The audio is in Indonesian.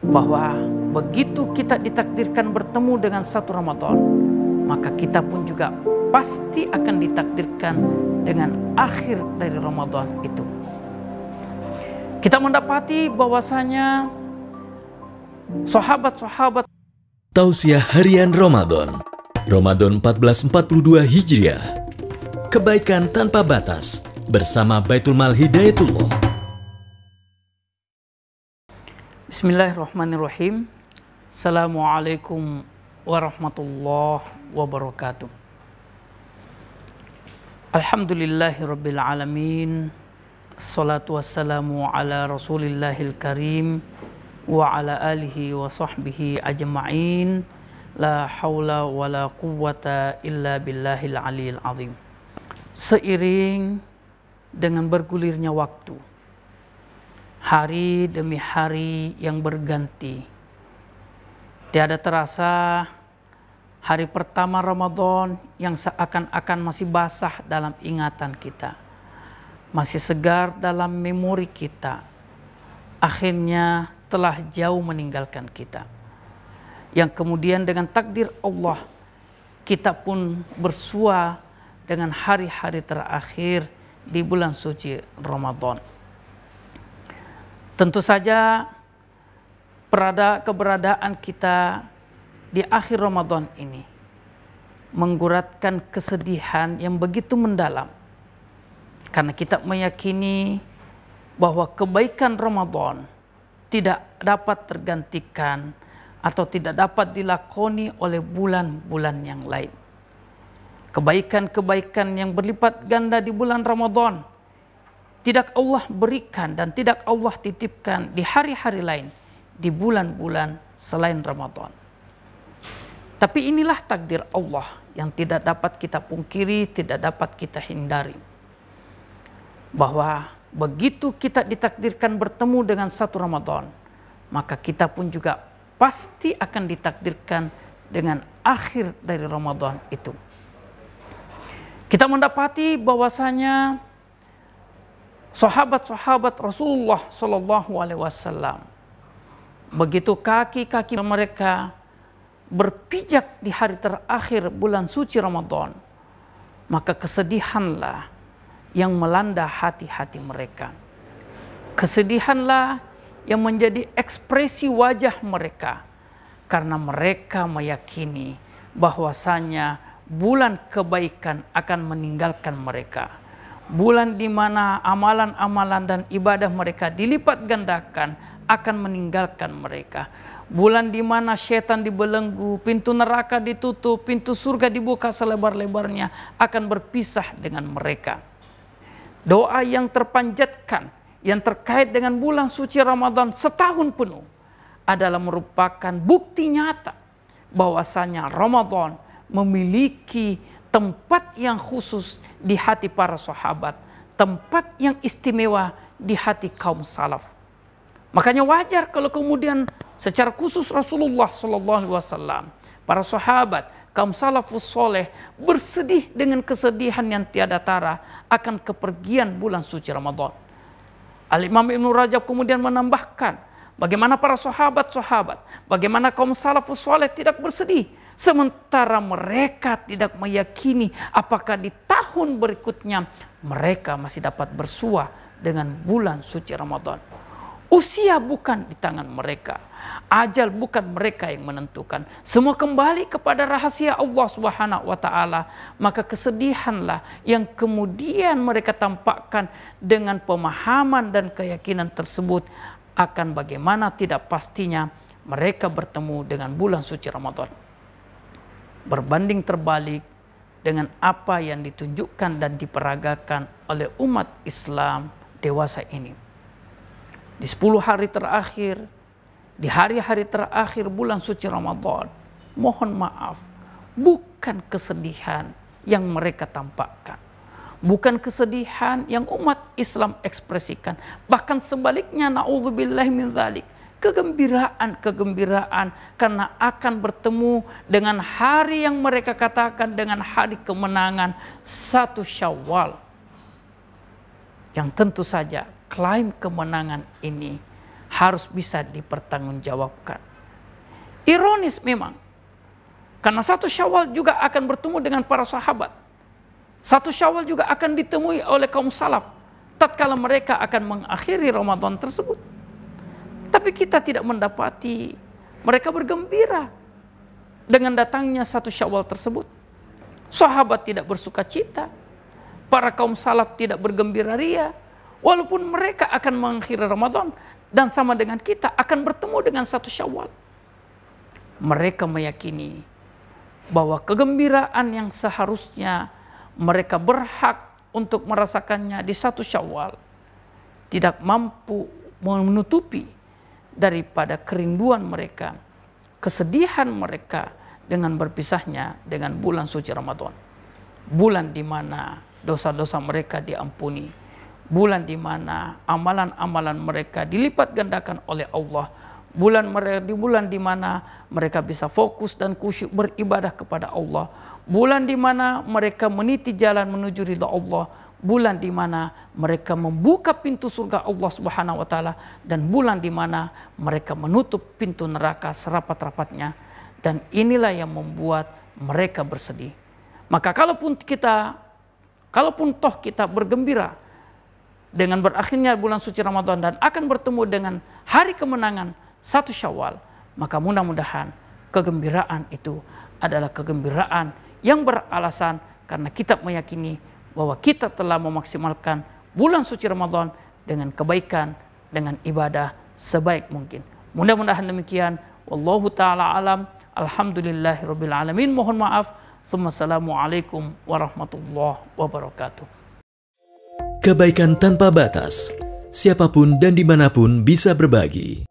bahwa begitu kita ditakdirkan bertemu dengan satu Ramadan, maka kita pun juga pasti akan ditakdirkan dengan akhir dari Ramadan itu. Kita mendapati bahwasanya sahabat-sahabat Tausiah Harian Ramadan 1442 Hijriah. Kebaikan tanpa batas bersama Baitul Mal Hidayatullah. Bismillahirrahmanirrahim. Assalamualaikum warahmatullahi wabarakatuh. Alhamdulillahirabbil alamin. Assalatu wassalamu ala Rasulillahil karim wa ala alihi wa sahbihi ajma'in. La haula wa la quwwata illa billahil aliyil azim. Seiring dengan bergulirnya waktu, hari demi hari yang berganti, tiada terasa hari pertama Ramadan yang seakan-akan masih basah dalam ingatan kita, masih segar dalam memori kita, akhirnya telah jauh meninggalkan kita. Yang kemudian dengan takdir Allah, kita pun bersua dengan hari-hari terakhir di bulan suci Ramadan. Tentu saja keberadaan kita di akhir Ramadan ini mengguratkan kesedihan yang begitu mendalam, karena kita meyakini bahwa kebaikan Ramadan tidak dapat tergantikan atau tidak dapat dilakoni oleh bulan-bulan yang lain. Kebaikan-kebaikan yang berlipat ganda di bulan Ramadan tidak Allah berikan dan tidak Allah titipkan di hari-hari lain, di bulan-bulan selain Ramadan. Tapi inilah takdir Allah yang tidak dapat kita pungkiri, tidak dapat kita hindari. Bahwa begitu kita ditakdirkan bertemu dengan satu Ramadan, maka kita pun juga pasti akan ditakdirkan dengan akhir dari Ramadan itu. Kita mendapati bahwasanya sahabat-sahabat Rasulullah Shallallahu Alaihi Wasallam, begitu kaki-kaki mereka berpijak di hari terakhir bulan suci Ramadan, maka kesedihanlah yang melanda hati-hati mereka. Kesedihanlah yang menjadi ekspresi wajah mereka, karena mereka meyakini bahwasanya bulan kebaikan akan meninggalkan mereka. Bulan di mana amalan-amalan dan ibadah mereka dilipat gandakan akan meninggalkan mereka. Bulan di mana setan dibelenggu, pintu neraka ditutup, pintu surga dibuka selebar-lebarnya, akan berpisah dengan mereka. Doa yang terpanjatkan yang terkait dengan bulan suci Ramadan setahun penuh adalah merupakan bukti nyata bahwasanya Ramadan memiliki tempat yang khusus di hati para sahabat, tempat yang istimewa di hati kaum salaf. Makanya wajar kalau kemudian secara khusus Rasulullah SAW, para sahabat, kaum salafus soleh bersedih dengan kesedihan yang tiada tara akan kepergian bulan suci Ramadan. Al-Imam Ibnu Rajab kemudian menambahkan bagaimana para sahabat-sahabat, bagaimana kaum salafus soleh tidak bersedih, sementara mereka tidak meyakini apakah di tahun berikutnya mereka masih dapat bersua dengan bulan suci Ramadan. Usia bukan di tangan mereka, ajal bukan mereka yang menentukan. Semua kembali kepada rahasia Allah Subhanahu wa taala. Maka kesedihanlah yang kemudian mereka tampakkan dengan pemahaman dan keyakinan tersebut akan bagaimana tidak pastinya mereka bertemu dengan bulan suci Ramadan. Berbanding terbalik dengan apa yang ditunjukkan dan diperagakan oleh umat Islam dewasa ini. Di 10 hari terakhir, di hari-hari terakhir bulan suci Ramadan, mohon maaf, bukan kesedihan yang mereka tampakkan, bukan kesedihan yang umat Islam ekspresikan, bahkan sebaliknya, na'udzubillahi min dzalik, kegembiraan karena akan bertemu dengan hari yang mereka katakan dengan hari kemenangan 1 Syawal, yang tentu saja klaim kemenangan ini harus bisa dipertanggungjawabkan. Ironis memang, karena 1 Syawal juga akan bertemu dengan para sahabat. 1 Syawal juga akan ditemui oleh kaum salaf tatkala mereka akan mengakhiri Ramadan tersebut. Tapi kita tidak mendapati mereka bergembira dengan datangnya 1 Syawal tersebut. Sahabat tidak bersuka cita, para kaum salaf tidak bergembira ria, walaupun mereka akan mengakhiri Ramadan dan sama dengan kita akan bertemu dengan 1 Syawal. Mereka meyakini bahwa kegembiraan yang seharusnya mereka berhak untuk merasakannya di 1 Syawal tidak mampu menutupi daripada kerinduan mereka, kesedihan mereka dengan berpisahnya dengan bulan suci Ramadan. Bulan di mana dosa-dosa mereka diampuni, bulan di mana amalan-amalan mereka dilipat gandakan oleh Allah, di bulan di mana mereka bisa fokus dan khusyuk beribadah kepada Allah, bulan di mana mereka meniti jalan menuju ridha Allah, bulan di mana mereka membuka pintu surga Allah Subhanahu wa taala, dan bulan di mana mereka menutup pintu neraka serapat-rapatnya. Dan inilah yang membuat mereka bersedih. Maka kalaupun toh kita bergembira dengan berakhirnya bulan suci Ramadan dan akan bertemu dengan hari kemenangan 1 Syawal, maka mudah-mudahan kegembiraan itu adalah kegembiraan yang beralasan karena kita meyakini bahwa kita telah memaksimalkan bulan suci Ramadan dengan kebaikan, dengan ibadah sebaik mungkin. Mudah-mudahan demikian. Wallahu ta'ala alam. Alhamdulillahirabbil alamin. Mohon maaf. Assalamualaikum warahmatullahi wabarakatuh. Kebaikan tanpa batas. Siapapun dan dimanapun bisa berbagi.